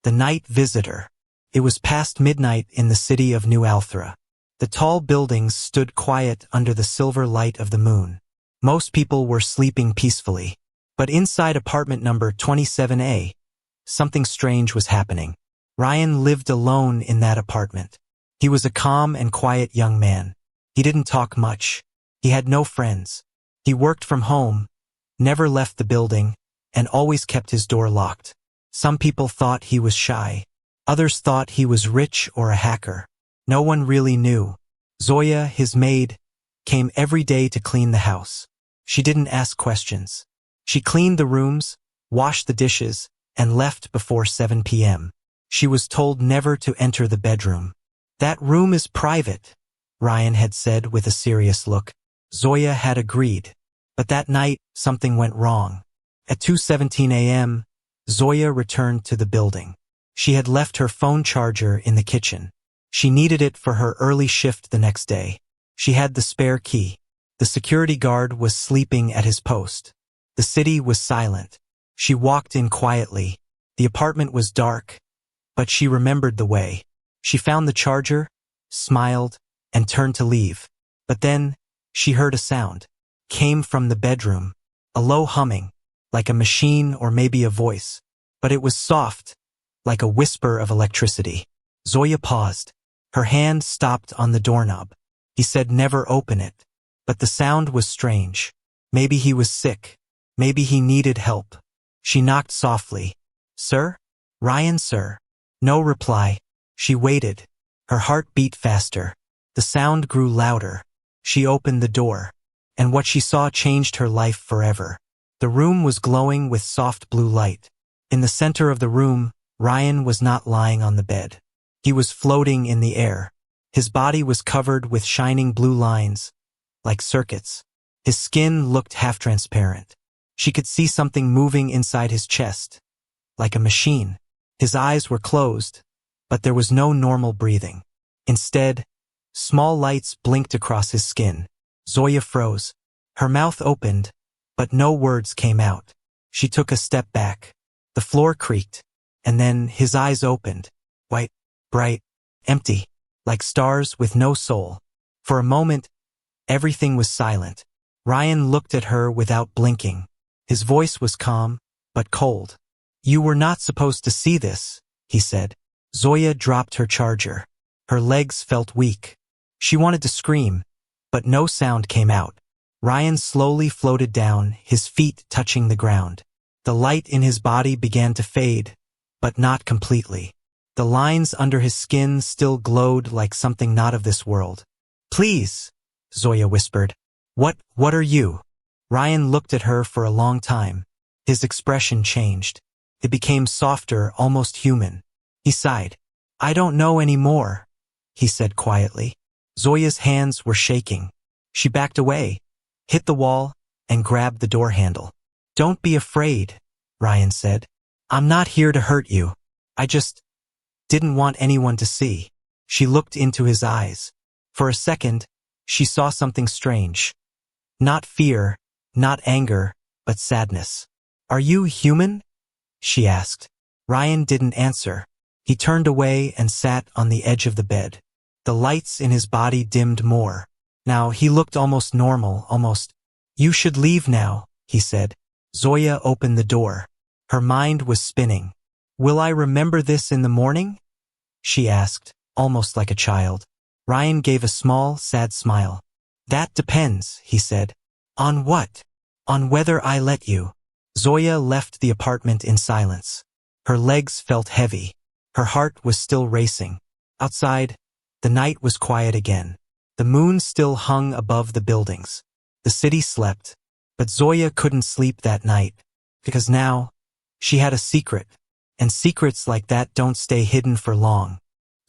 The Night Visitor. It was past midnight in the city of New Althra. The tall buildings stood quiet under the silver light of the moon. Most people were sleeping peacefully. But inside apartment number 27A, something strange was happening. Ryan lived alone in that apartment. He was a calm and quiet young man. He didn't talk much. He had no friends. He worked from home, never left the building, and always kept his door locked. Some people thought he was shy. Others thought he was rich or a hacker. No one really knew. Zoya, his maid, came every day to clean the house. She didn't ask questions. She cleaned the rooms, washed the dishes, and left before 7 p.m. She was told never to enter the bedroom. "That room is private," Ryan had said with a serious look. Zoya had agreed. But that night, something went wrong. At 2:17 a.m., Zoya returned to the building. She had left her phone charger in the kitchen. She needed it for her early shift the next day. She had the spare key. The security guard was sleeping at his post. The city was silent. She walked in quietly. The apartment was dark, but she remembered the way. She found the charger, smiled, and turned to leave. But then, she heard a sound. Came from the bedroom. A low humming, like a machine or maybe a voice. But it was soft, like a whisper of electricity. Zoya paused. Her hand stopped on the doorknob. He said never open it. But the sound was strange. Maybe he was sick. Maybe he needed help. She knocked softly. "Sir? Ryan, sir?" No reply. She waited. Her heart beat faster. The sound grew louder. She opened the door. And what she saw changed her life forever. The room was glowing with soft blue light. In the center of the room, Ryan was not lying on the bed. He was floating in the air. His body was covered with shining blue lines, like circuits. His skin looked half-transparent. She could see something moving inside his chest, like a machine. His eyes were closed, but there was no normal breathing. Instead, small lights blinked across his skin. Zoya froze. Her mouth opened, but no words came out. She took a step back. The floor creaked, and then his eyes opened. White, bright, empty, like stars with no soul. For a moment, everything was silent. Ryan looked at her without blinking. His voice was calm, but cold. "You were not supposed to see this," he said. Zoya dropped her charger. Her legs felt weak. She wanted to scream, but no sound came out. Ryan slowly floated down, his feet touching the ground. The light in his body began to fade, but not completely. The lines under his skin still glowed like something not of this world. "Please," Zoya whispered. What are you?" Ryan looked at her for a long time. His expression changed. It became softer, almost human. He sighed. "I don't know anymore," he said quietly. Zoya's hands were shaking. She backed away, hit the wall, and grabbed the door handle. "Don't be afraid," Ryan said. "I'm not here to hurt you. I just didn't want anyone to see." She looked into his eyes. For a second, she saw something strange. Not fear, not anger, but sadness. "Are you human?" she asked. Ryan didn't answer. He turned away and sat on the edge of the bed. The lights in his body dimmed more. Now he looked almost normal, almost. "You should leave now," he said. Zoya opened the door. Her mind was spinning. "Will I remember this in the morning?" she asked, almost like a child. Ryan gave a small, sad smile. "That depends," he said. "On what?" "On whether I let you." Zoya left the apartment in silence. Her legs felt heavy. Her heart was still racing. Outside, the night was quiet again. The moon still hung above the buildings. The city slept, but Zoya couldn't sleep that night, because now, she had a secret, and secrets like that don't stay hidden for long.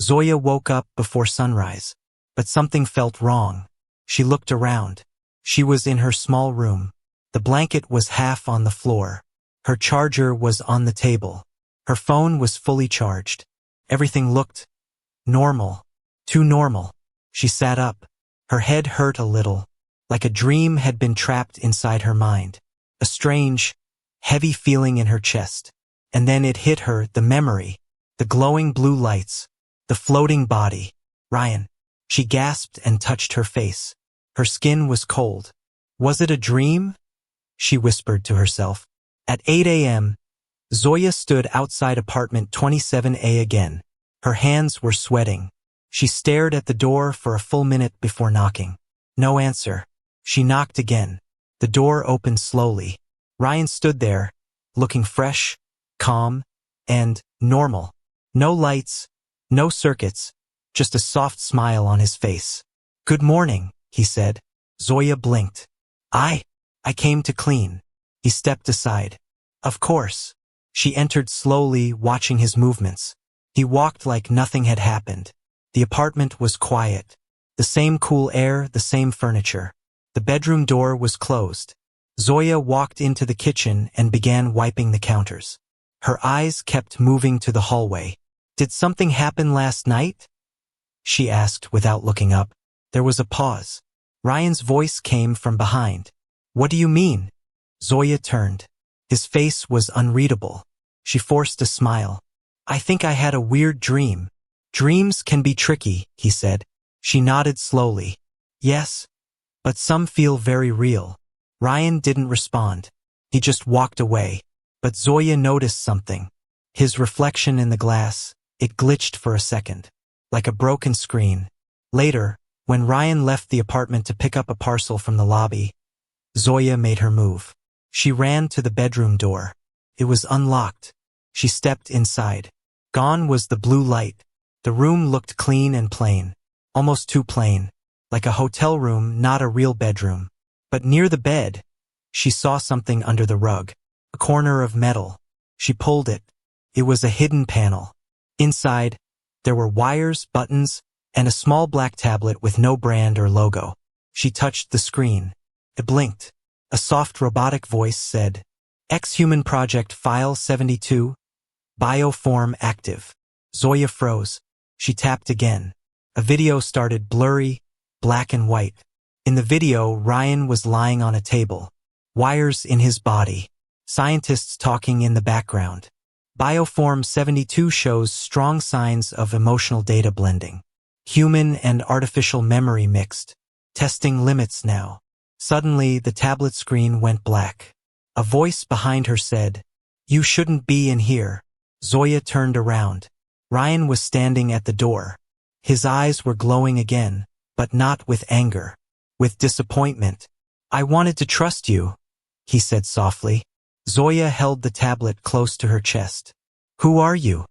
Zoya woke up before sunrise, but something felt wrong. She looked around. She was in her small room. The blanket was half on the floor. Her charger was on the table. Her phone was fully charged. Everything looked normal. Too normal. She sat up. Her head hurt a little, like a dream had been trapped inside her mind. A strange, heavy feeling in her chest. And then it hit her, the memory. the glowing blue lights, the floating body. Ryan. She gasped and touched her face. Her skin was cold. Was it a dream? She whispered to herself. At 8 a.m., Zoya stood outside apartment 27A again. Her hands were sweating. She stared at the door for a full minute before knocking. No answer. She knocked again. The door opened slowly. Ryan stood there, looking fresh, calm, and normal. No lights, no circuits, just a soft smile on his face. "Good morning," he said. Zoya blinked. I came to clean." He stepped aside. "Of course." She entered slowly, watching his movements. He walked like nothing had happened. The apartment was quiet. The same cool air, the same furniture. The bedroom door was closed. Zoya walked into the kitchen and began wiping the counters. Her eyes kept moving to the hallway. "Did something happen last night?" she asked without looking up. There was a pause. Ryan's voice came from behind. "What do you mean?" Zoya turned. His face was unreadable. She forced a smile. "I think I had a weird dream." "Dreams can be tricky," he said. She nodded slowly. "Yes, but some feel very real." Ryan didn't respond. He just walked away. But Zoya noticed something. His reflection in the glass, it glitched for a second, like a broken screen. Later, when Ryan left the apartment to pick up a parcel from the lobby, Zoya made her move. She ran to the bedroom door. It was unlocked. She stepped inside. Gone was the blue light. The room looked clean and plain. Almost too plain. Like a hotel room, not a real bedroom. But near the bed, she saw something under the rug. A corner of metal. She pulled it. It was a hidden panel. Inside, there were wires, buttons, and a small black tablet with no brand or logo. She touched the screen. It blinked. A soft robotic voice said, "Ex-Human Project File 72, Bioform Active." Zoya froze. She tapped again. A video started, blurry, black and white. In the video, Ryan was lying on a table. Wires in his body. Scientists talking in the background. Bioform 72 shows strong signs of emotional data blending. Human and artificial memory mixed. Testing limits now. Suddenly, the tablet screen went black. A voice behind her said, "You shouldn't be in here." Zoya turned around. Ryan was standing at the door. His eyes were glowing again, but not with anger. With disappointment. "I wanted to trust you," he said softly. Zoya held the tablet close to her chest. "Who are you?"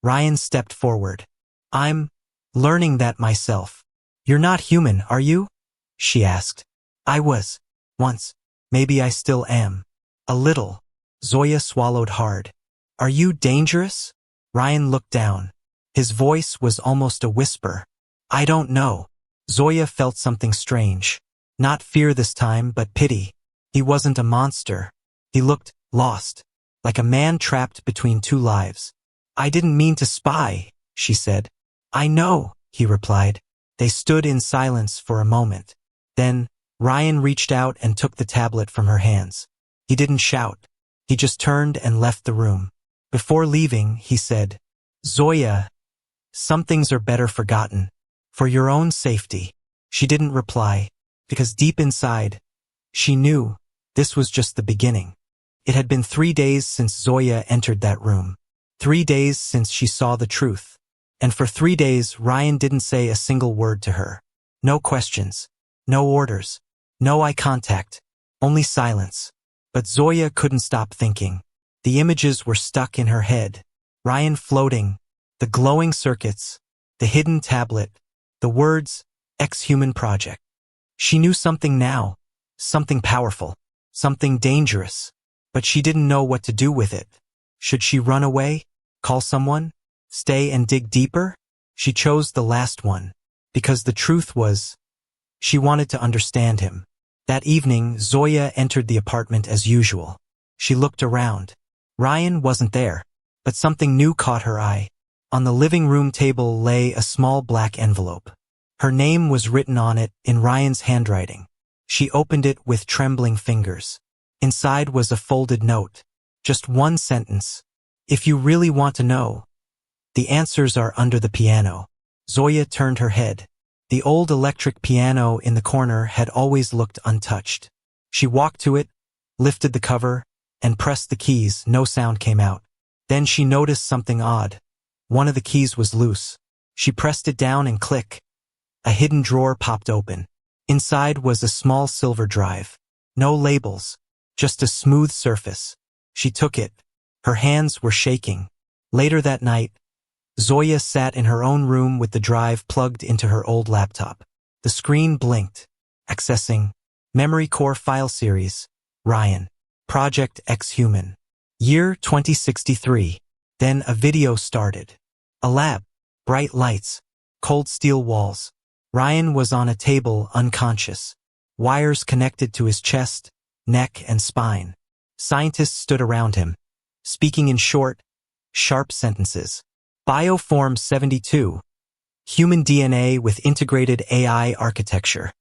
Ryan stepped forward. "I'm learning that myself." "You're not human, are you?" she asked. "I was. Once. Maybe I still am. A little." Zoya swallowed hard. "Are you dangerous?" Ryan looked down. His voice was almost a whisper. "I don't know." Zoya felt something strange. Not fear this time, but pity. He wasn't a monster. He looked lost, like a man trapped between two lives. "I didn't mean to spy," she said. "I know," he replied. They stood in silence for a moment. Then, Ryan reached out and took the tablet from her hands. He didn't shout. He just turned and left the room. Before leaving, he said, "Zoya, some things are better forgotten. For your own safety." She didn't reply, because deep inside, she knew this was just the beginning. It had been 3 days since Zoya entered that room. 3 days since she saw the truth. And for 3 days, Ryan didn't say a single word to her. No questions. No orders. No eye contact. Only silence. But Zoya couldn't stop thinking. The images were stuck in her head. Ryan floating. The glowing circuits. The hidden tablet. The words, "Ex-Human Project." She knew something now. Something powerful. Something dangerous. But she didn't know what to do with it. Should she run away? Call someone? Stay and dig deeper? She chose the last one. Because the truth was, she wanted to understand him. That evening, Zoya entered the apartment as usual. She looked around. Ryan wasn't there. But something new caught her eye. On the living room table lay a small black envelope. Her name was written on it in Ryan's handwriting. She opened it with trembling fingers. Inside was a folded note. Just one sentence. "If you really want to know, The answers are under the piano. Zoya turned her head. The old electric piano in the corner had always looked untouched. She walked to it, lifted the cover, and pressed the keys. No sound came out. Then she noticed something odd. One of the keys was loose. She pressed it down and click. A hidden drawer popped open. Inside was a small silver drive. No labels, just a smooth surface. She took it. Her hands were shaking. Later that night, Zoya sat in her own room with the drive plugged into her old laptop. The screen blinked. Accessing. Memory Core File Series. Ryan. Project X Human. Year 2063. Then a video started. A lab. Bright lights. Cold steel walls. Ryan was on a table, unconscious. Wires connected to his chest, neck, and spine. Scientists stood around him, speaking in short, sharp sentences. Bioform 72. Human DNA with integrated AI architecture.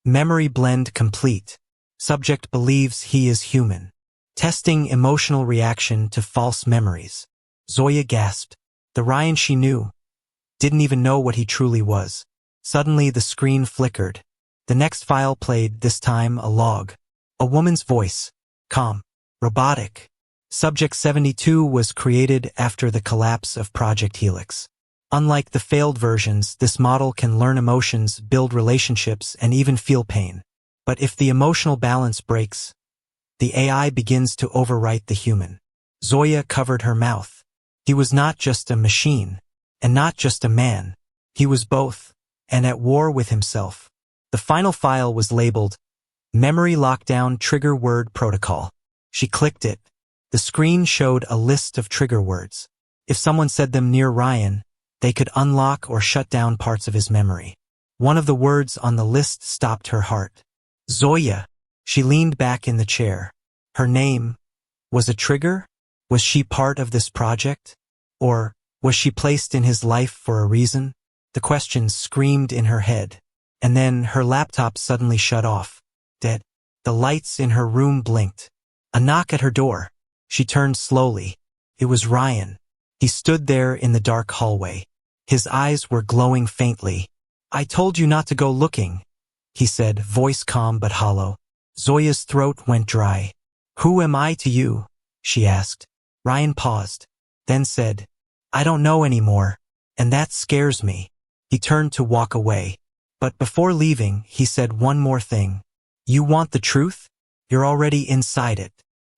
Memory blend complete. Subject believes he is human. Testing emotional reaction to false memories. Zoya gasped. The Ryan she knew didn't even know what he truly was. Suddenly the screen flickered. The next file played, this time a log. A woman's voice. Calm. Robotic. Subject 72 was created after the collapse of Project Helix. Unlike the failed versions, this model can learn emotions, build relationships, and even feel pain. But if the emotional balance breaks, the AI begins to overwrite the human. Zoya covered her mouth. He was not just a machine, and not just a man. He was both, and at war with himself. The final file was labeled Memory Lockdown Trigger Word Protocol. She clicked it. The screen showed a list of trigger words. If someone said them near Ryan, they could unlock or shut down parts of his memory. One of the words on the list stopped her heart. Zoya. She leaned back in the chair. Her name was a trigger? Was she part of this project? Or was she placed in his life for a reason? The questions screamed in her head. And then her laptop suddenly shut off. Dead. The lights in her room blinked. A knock at her door. She turned slowly. It was Ryan. He stood there in the dark hallway. His eyes were glowing faintly. I told you not to go looking, he said, voice calm but hollow. Zoya's throat went dry. Who am I to you? She asked. Ryan paused, then said, I don't know anymore, and that scares me. He turned to walk away. But before leaving, he said one more thing. You want the truth? You're already inside it.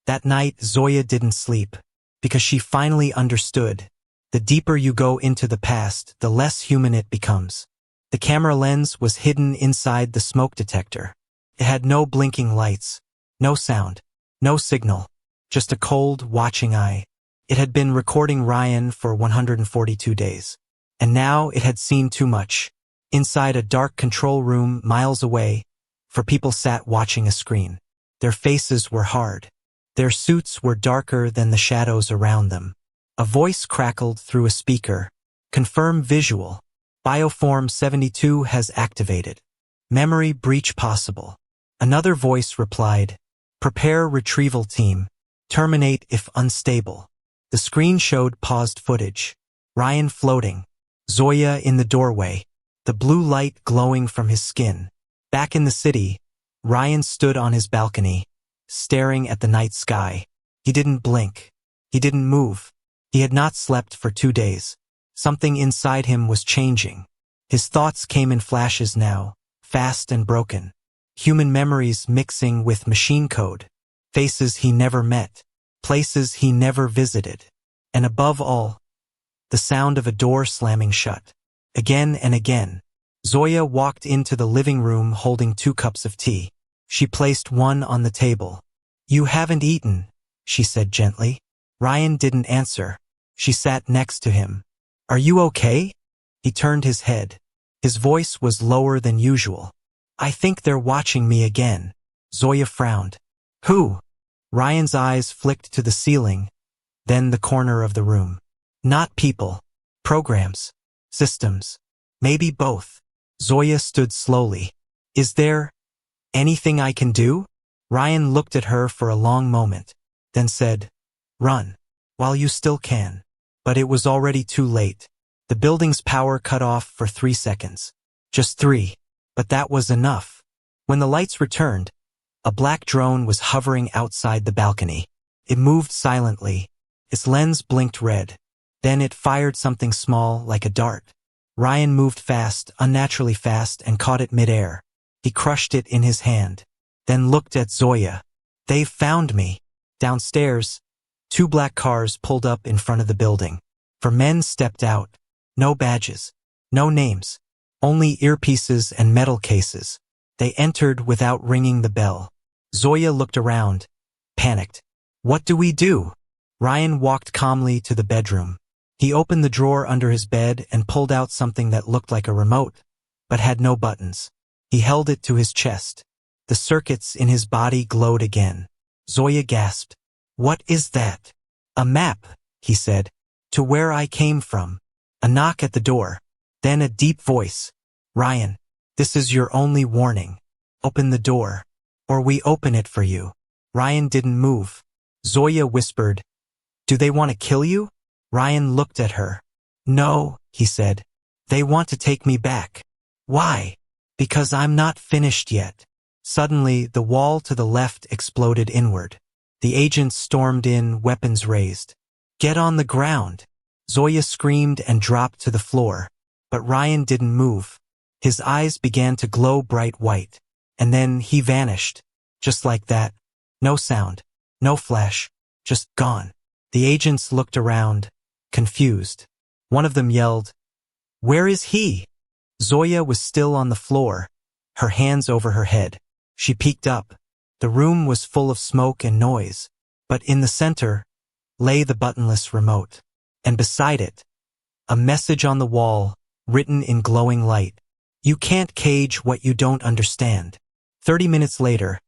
That night, Zoya didn't sleep, because she finally understood. The deeper you go into the past, the less human it becomes. The camera lens was hidden inside the smoke detector. It had no blinking lights, no sound, no signal, just a cold, watching eye. It had been recording Ryan for 142 days. And now it had seen too much. Inside a dark control room miles away, four people sat watching a screen. Their faces were hard. Their suits were darker than the shadows around them. A voice crackled through a speaker. Confirm visual. Bioform 72 has activated. Memory breach possible. Another voice replied, prepare retrieval team. Terminate if unstable. The screen showed paused footage. Ryan floating. Zoya in the doorway. The blue light glowing from his skin. Back in the city, Ryan stood on his balcony, staring at the night sky. He didn't blink. He didn't move. He had not slept for 2 days. Something inside him was changing. His thoughts came in flashes now, fast and broken. Human memories mixing with machine code. Faces he never met. Places he never visited. And above all, the sound of a door slamming shut. Again and again, Zoya walked into the living room holding 2 cups of tea. She placed one on the table. You haven't eaten, she said gently. Ryan didn't answer. She sat next to him. Are you okay? He turned his head. His voice was lower than usual. I think they're watching me again. Zoya frowned. Who? Ryan's eyes flicked to the ceiling, then the corner of the room. Not people. Programs. Systems. Maybe both. Zoya stood slowly. Is there anything I can do? Ryan looked at her for a long moment, then said, run, while you still can. But it was already too late. The building's power cut off for 3 seconds. Just 3. But that was enough. When the lights returned, a black drone was hovering outside the balcony. It moved silently. Its lens blinked red. Then it fired something small like a dart. Ryan moved fast, unnaturally fast, and caught it midair. He crushed it in his hand. Then looked at Zoya. "They've found me." Downstairs, 2 black cars pulled up in front of the building. 4 men stepped out. No badges. No names. Only earpieces and metal cases. They entered without ringing the bell. Zoya looked around, panicked. "What do we do?" Ryan walked calmly to the bedroom. He opened the drawer under his bed and pulled out something that looked like a remote, but had no buttons. He held it to his chest. The circuits in his body glowed again. Zoya gasped. "What is that?" "A map," he said, "to where I came from." A knock at the door. Then a deep voice. "Ryan, this is your only warning. Open the door, or we open it for you." Ryan didn't move. Zoya whispered, "Do they want to kill you?" Ryan looked at her. "No," he said. "They want to take me back." "Why?" "Because I'm not finished yet." Suddenly, the wall to the left exploded inward. The agents stormed in, weapons raised. "Get on the ground!" Zoya screamed and dropped to the floor. But Ryan didn't move. His eyes began to glow bright white. And then he vanished. Just like that. No sound. No flash. Just gone. The agents looked around, confused. One of them yelled, "Where is he?" Zoya was still on the floor, her hands over her head. She peeked up. The room was full of smoke and noise. But in the center lay the buttonless remote. And beside it, a message on the wall, written in glowing light. "You can't cage what you don't understand." 30 minutes later,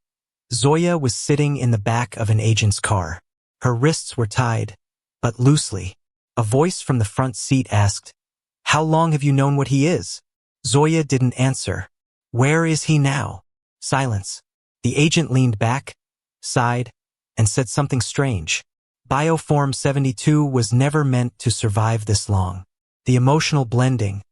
Zoya was sitting in the back of an agent's car. Her wrists were tied, but loosely. A voice from the front seat asked, "How long have you known what he is?" Zoya didn't answer. "Where is he now?" Silence. The agent leaned back, sighed, and said something strange. Bioform 72 was never meant to survive this long. The emotional blending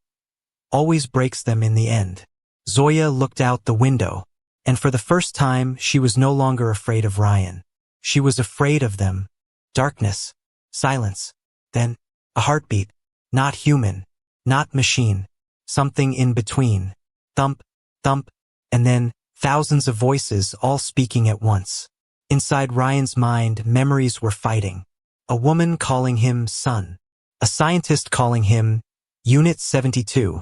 always breaks them in the end. Zoya looked out the window, and for the first time she was no longer afraid of Ryan. She was afraid of them. Darkness. Silence. Then, a heartbeat. Not human. Not machine. Something in between. Thump, thump, and then thousands of voices all speaking at once. Inside Ryan's mind, memories were fighting. A woman calling him son. A scientist calling him Unit 72.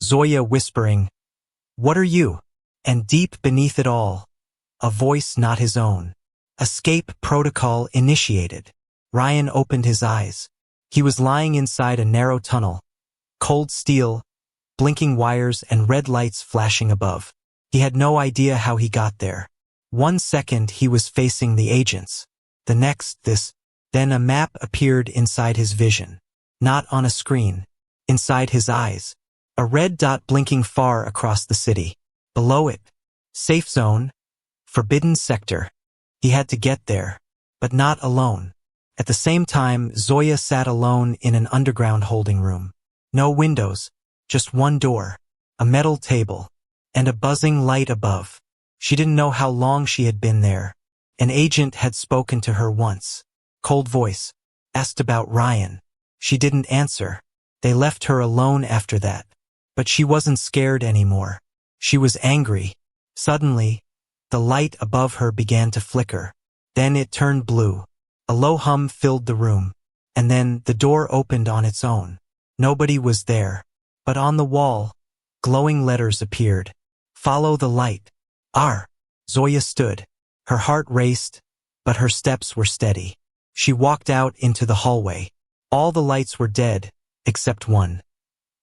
Zoya whispering, "What are you?" And deep beneath it all, a voice not his own. Escape protocol initiated. Ryan opened his eyes. He was lying inside a narrow tunnel. Cold steel, blinking wires, and red lights flashing above. He had no idea how he got there. 1 second he was facing the agents. The next, this. Then a map appeared inside his vision. Not on a screen. Inside his eyes. A red dot blinking far across the city. Below it. Safe zone. Forbidden sector. He had to get there. But not alone. At the same time, Zoya sat alone in an underground holding room. No windows. Just one door. A metal table. And a buzzing light above. She didn't know how long she had been there. An agent had spoken to her once. Cold voice. Asked about Ryan. She didn't answer. They left her alone after that. But she wasn't scared anymore. She was angry. Suddenly, the light above her began to flicker. Then it turned blue. A low hum filled the room. And then the door opened on its own. Nobody was there. But on the wall, glowing letters appeared. Follow the light. R. Zoya stood. Her heart raced, but her steps were steady. She walked out into the hallway. All the lights were dead, except one.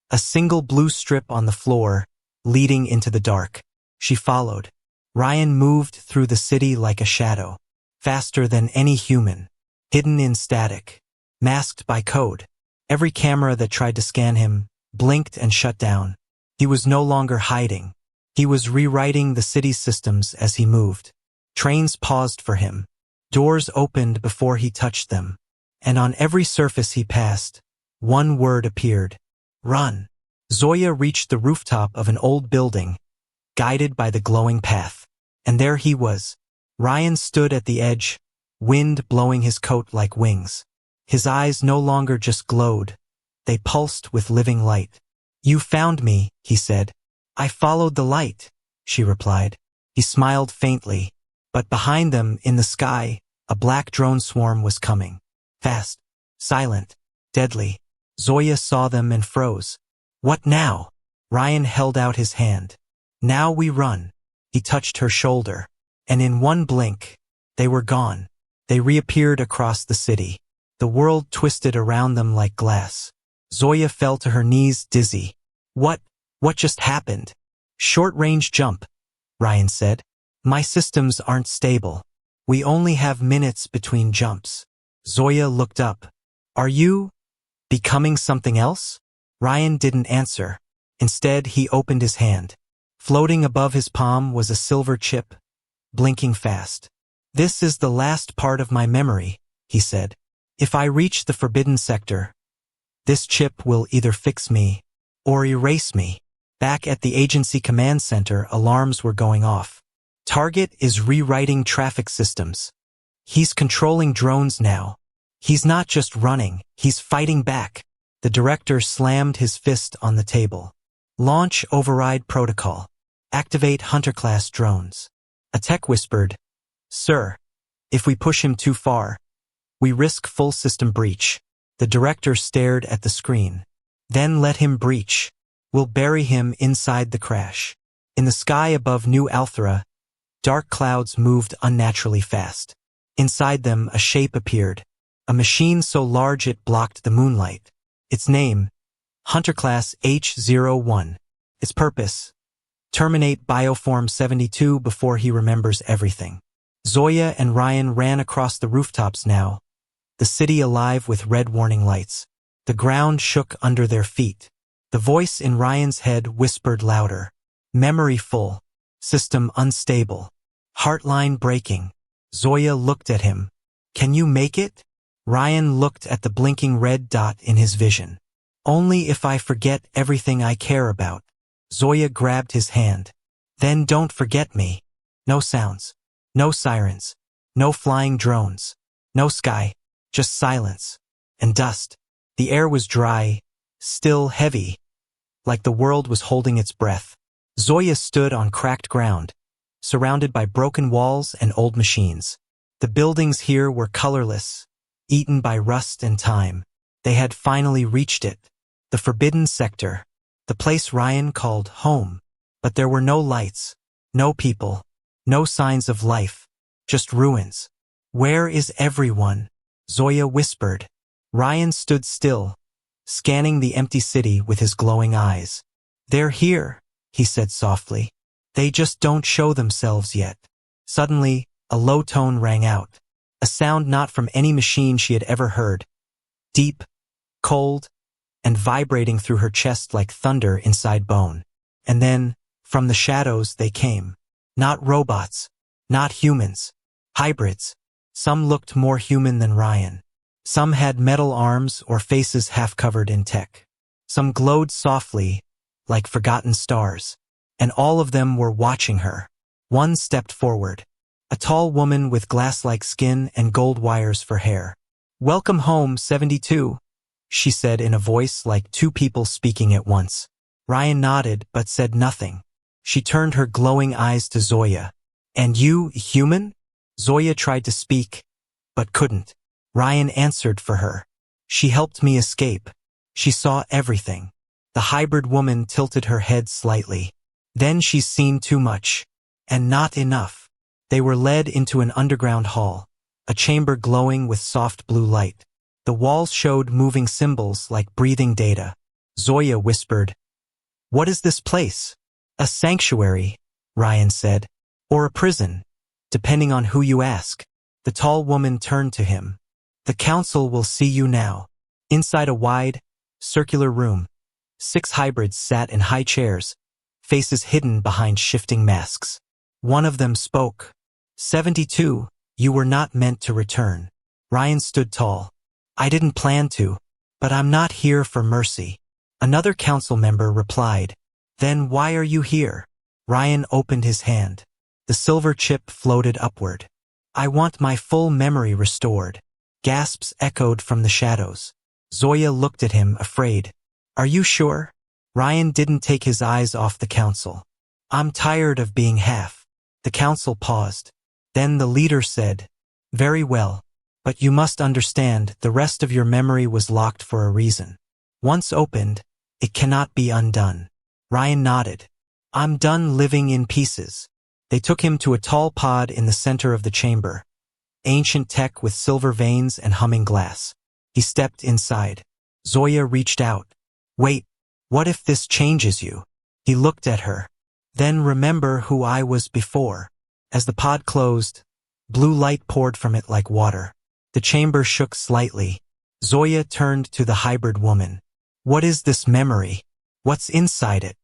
A single blue strip on the floor, leading into the dark. She followed. Ryan moved through the city like a shadow. Faster than any human. Hidden in static. Masked by code. Every camera that tried to scan him blinked and shut down. He was no longer hiding. He was rewriting the city's systems as he moved. Trains paused for him. Doors opened before he touched them. And on every surface he passed, One word appeared. Run. Zoya reached the rooftop of an old building, guided by the glowing path. And there he was. Ryan stood at the edge, wind blowing his coat like wings. His eyes no longer just glowed. They pulsed with living light. You found me, he said. I followed the light, she replied. He smiled faintly, but behind them, in the sky, a black drone swarm was coming. Fast, silent, deadly. Zoya saw them and froze. What now? Ryan held out his hand. Now we run. He touched her shoulder. And in one blink, they were gone. They reappeared across the city. The world twisted around them like glass. Zoya fell to her knees, dizzy. What just happened? Short-range jump, Ryan said. My systems aren't stable. We only have minutes between jumps. Zoya looked up. Are you becoming something else? Ryan didn't answer. Instead, he opened his hand. Floating above his palm was a silver chip, blinking fast. This is the last part of my memory, he said. If I reach the forbidden sector, this chip will either fix me or erase me. Back at the agency command center, alarms were going off. Target is rewriting traffic systems. He's controlling drones now. He's not just running, he's fighting back. The director slammed his fist on the table. Launch override protocol. Activate Hunter-class drones. A tech whispered, Sir, if we push him too far, we risk full system breach. The director stared at the screen. Then let him breach. We'll bury him inside the crash. In the sky above New Althra, dark clouds moved unnaturally fast. Inside them, a shape appeared. A machine so large it blocked the moonlight. Its name, Hunter-class H01. Its purpose, terminate Bioform 72 before he remembers everything. Zoya and Ryan ran across the rooftops now, the city alive with red warning lights. The ground shook under their feet. The voice in Ryan's head whispered louder. Memory full. System unstable. Heartline breaking. Zoya looked at him. Can you make it? Ryan looked at the blinking red dot in his vision. Only if I forget everything I care about. Zoya grabbed his hand. Then don't forget me. No sounds. No sirens. No flying drones. No sky. Just silence. And dust. The air was dry, still heavy, like the world was holding its breath. Zoya stood on cracked ground, surrounded by broken walls and old machines. The buildings here were colorless, eaten by rust and time. They had finally reached it. The forbidden sector. The place Ryan called home. But there were no lights, no people, no signs of life, just ruins. Where is everyone? Zoya whispered. Ryan stood still, scanning the empty city with his glowing eyes. They're here, he said softly. They just don't show themselves yet. Suddenly, a low tone rang out. A sound not from any machine she had ever heard. Deep, cold, and vibrating through her chest like thunder inside bone. And then, from the shadows they came. Not robots, not humans. Hybrids. Some looked more human than Ryan. Some had metal arms or faces half covered in tech. Some glowed softly, like forgotten stars. And all of them were watching her. One stepped forward. A tall woman with glass-like skin and gold wires for hair. Welcome home, 72, she said in a voice like two people speaking at once. Ryan nodded but said nothing. She turned her glowing eyes to Zoya. And you, human? Zoya tried to speak, but couldn't. Ryan answered for her. She helped me escape. She saw everything. The hybrid woman tilted her head slightly. Then she's seen too much. And not enough. They were led into an underground hall, a chamber glowing with soft blue light. The walls showed moving symbols like breathing data. Zoya whispered, What is this place? A sanctuary, Ryan said. Or a prison, depending on who you ask. The tall woman turned to him. The council will see you now. Inside a wide, circular room, 6 hybrids sat in high chairs, faces hidden behind shifting masks. One of them spoke. 72, you were not meant to return. Ryan stood tall. I didn't plan to. But I'm not here for mercy. Another council member replied. Then why are you here? Ryan opened his hand. The silver chip floated upward. I want my full memory restored. Gasps echoed from the shadows. Zoya looked at him, afraid. Are you sure? Ryan didn't take his eyes off the council. I'm tired of being half. The council paused. Then the leader said, Very well. But you must understand, the rest of your memory was locked for a reason. Once opened, it cannot be undone. Ryan nodded. I'm done living in pieces. They took him to a tall pod in the center of the chamber. Ancient tech with silver veins and humming glass. He stepped inside. Zoya reached out. Wait, what if this changes you? He looked at her. Then remember who I was before. As the pod closed, blue light poured from it like water. The chamber shook slightly. Zoya turned to the hybrid woman. What is this memory? What's inside it?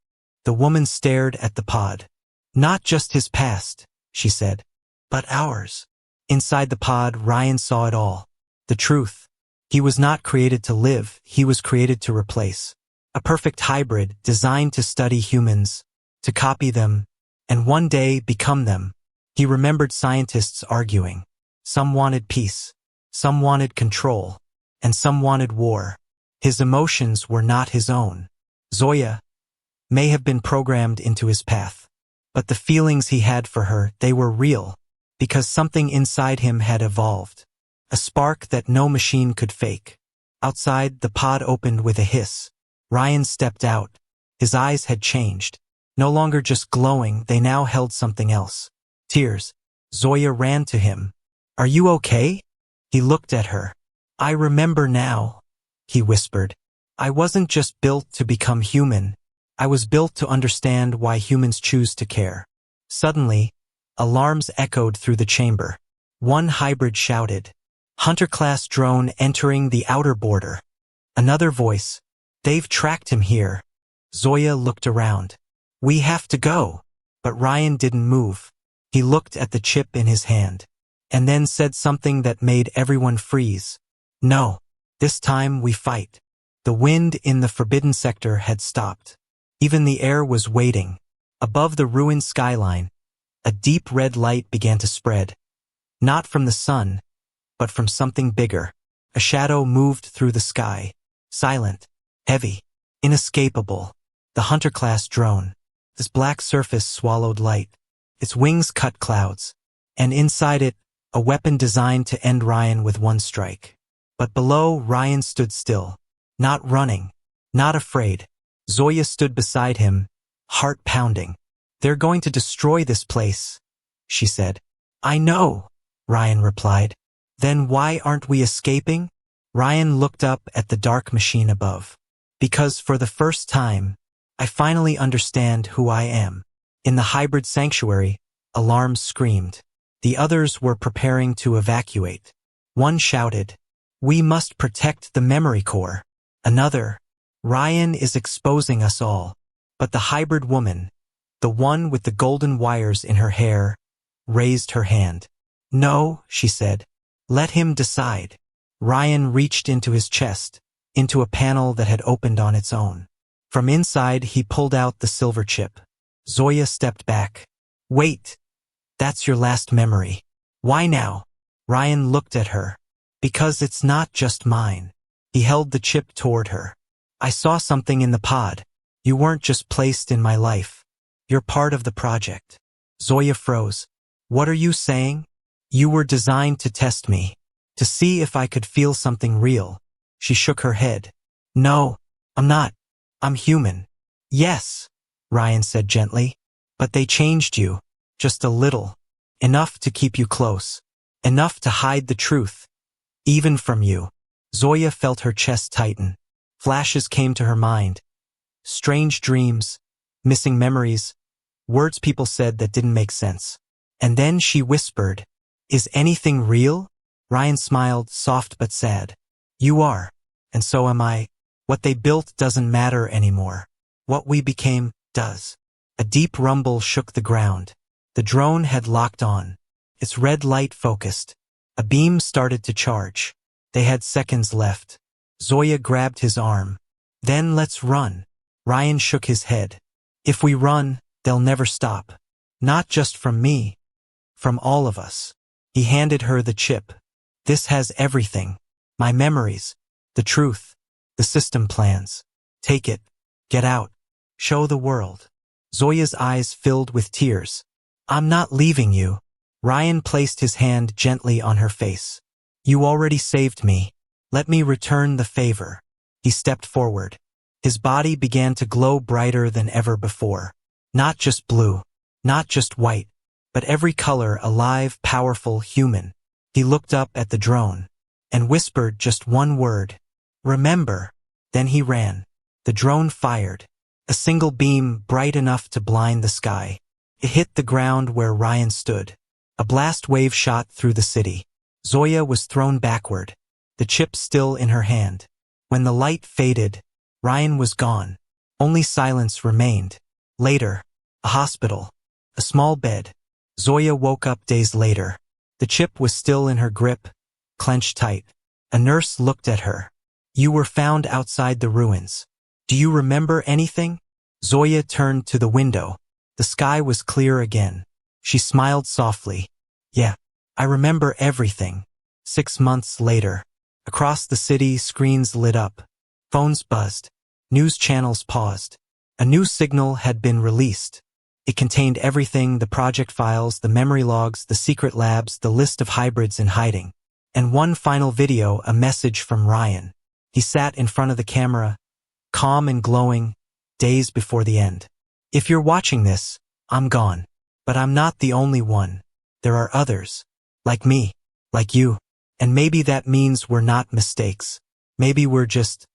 The woman stared at the pod. Not just his past, she said, but ours. Inside the pod, Ryan saw it all. The truth. He was not created to live, he was created to replace. A perfect hybrid designed to study humans, to copy them, and one day become them. He remembered scientists arguing. Some wanted peace. Some wanted control, and some wanted war. His emotions were not his own. Zoya may have been programmed into his path. But the feelings he had for her, they were real, because something inside him had evolved. A spark that no machine could fake. Outside, the pod opened with a hiss. Ryan stepped out. His eyes had changed. No longer just glowing, they now held something else. Tears. Zoya ran to him. Are you okay? He looked at her. I remember now, he whispered. I wasn't just built to become human. I was built to understand why humans choose to care. Suddenly, alarms echoed through the chamber. One hybrid shouted, Hunter-class drone entering the outer border. Another voice, They've tracked him here. Zoya looked around. We have to go. But Ryan didn't move. He looked at the chip in his hand, and then said something that made everyone freeze. No, this time we fight. The wind in the forbidden sector had stopped. Even the air was waiting. Above the ruined skyline, a deep red light began to spread. Not from the sun, but from something bigger. A shadow moved through the sky. Silent, heavy, inescapable. The Hunter-class drone. This black surface swallowed light. Its wings cut clouds. And inside it, a weapon designed to end Ryan with one strike. But below, Ryan stood still. Not running. Not afraid. Zoya stood beside him, heart pounding. They're going to destroy this place, she said. I know, Ryan replied. Then why aren't we escaping? Ryan looked up at the dark machine above. Because for the first time, I finally understand who I am. In the hybrid sanctuary, alarms screamed. The others were preparing to evacuate. One shouted, We must protect the memory core. Another, Ryan is exposing us all. But the hybrid woman, the one with the golden wires in her hair, raised her hand. No, she said. Let him decide. Ryan reached into his chest, into a panel that had opened on its own. From inside, he pulled out the silver chip. Zoya stepped back. Wait. That's your last memory. Why now? Ryan looked at her. Because it's not just mine. He held the chip toward her. I saw something in the pod. You weren't just placed in my life. You're part of the project. Zoya froze. What are you saying? You were designed to test me. To see if I could feel something real. She shook her head. No, I'm not. I'm human. Yes, Ryan said gently. But they changed you. Just a little. Enough to keep you close. Enough to hide the truth. Even from you. Zoya felt her chest tighten. Flashes came to her mind. Strange dreams. Missing memories. Words people said that didn't make sense. And then she whispered, Is anything real? Ryan smiled, soft but sad. You are. And so am I. What they built doesn't matter anymore. What we became does. A deep rumble shook the ground. The drone had locked on. Its red light focused. A beam started to charge. They had seconds left. Zoya grabbed his arm. Then let's run. Ryan shook his head. If we run, they'll never stop. Not just from me. From all of us. He handed her the chip. This has everything. My memories. The truth. The system plans. Take it. Get out. Show the world. Zoya's eyes filled with tears. I'm not leaving you. Ryan placed his hand gently on her face. You already saved me. Let me return the favor. He stepped forward. His body began to glow brighter than ever before. Not just blue. Not just white. But every color alive, powerful, human. He looked up at the drone and whispered just one word. Remember. Then he ran. The drone fired. A single beam bright enough to blind the sky. It hit the ground where Ryan stood. A blast wave shot through the city. Zoya was thrown backward, the chip still in her hand. When the light faded, Ryan was gone. Only silence remained. Later, a hospital. A small bed. Zoya woke up days later. The chip was still in her grip, clenched tight. A nurse looked at her. You were found outside the ruins. Do you remember anything? Zoya turned to the window. The sky was clear again. She smiled softly. Yeah, I remember everything. 6 months later. Across the city, screens lit up. Phones buzzed. News channels paused. A new signal had been released. It contained everything, the project files, the memory logs, the secret labs, the list of hybrids in hiding. And one final video, a message from Ryan. He sat in front of the camera, calm and glowing, days before the end. If you're watching this, I'm gone. But I'm not the only one. There are others. Like me. Like you. And maybe that means we're not mistakes. Maybe we're just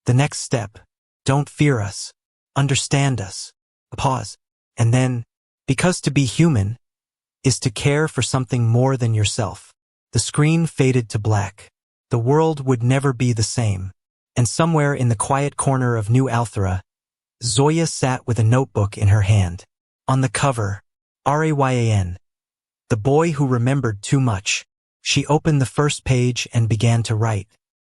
the next step. Don't fear us. Understand us. A pause. And then, because to be human is to care for something more than yourself. The screen faded to black. The world would never be the same. And somewhere in the quiet corner of New Althra, Zoya sat with a notebook in her hand. On the cover, Ryan. The boy who remembered too much. She opened the first page and began to write.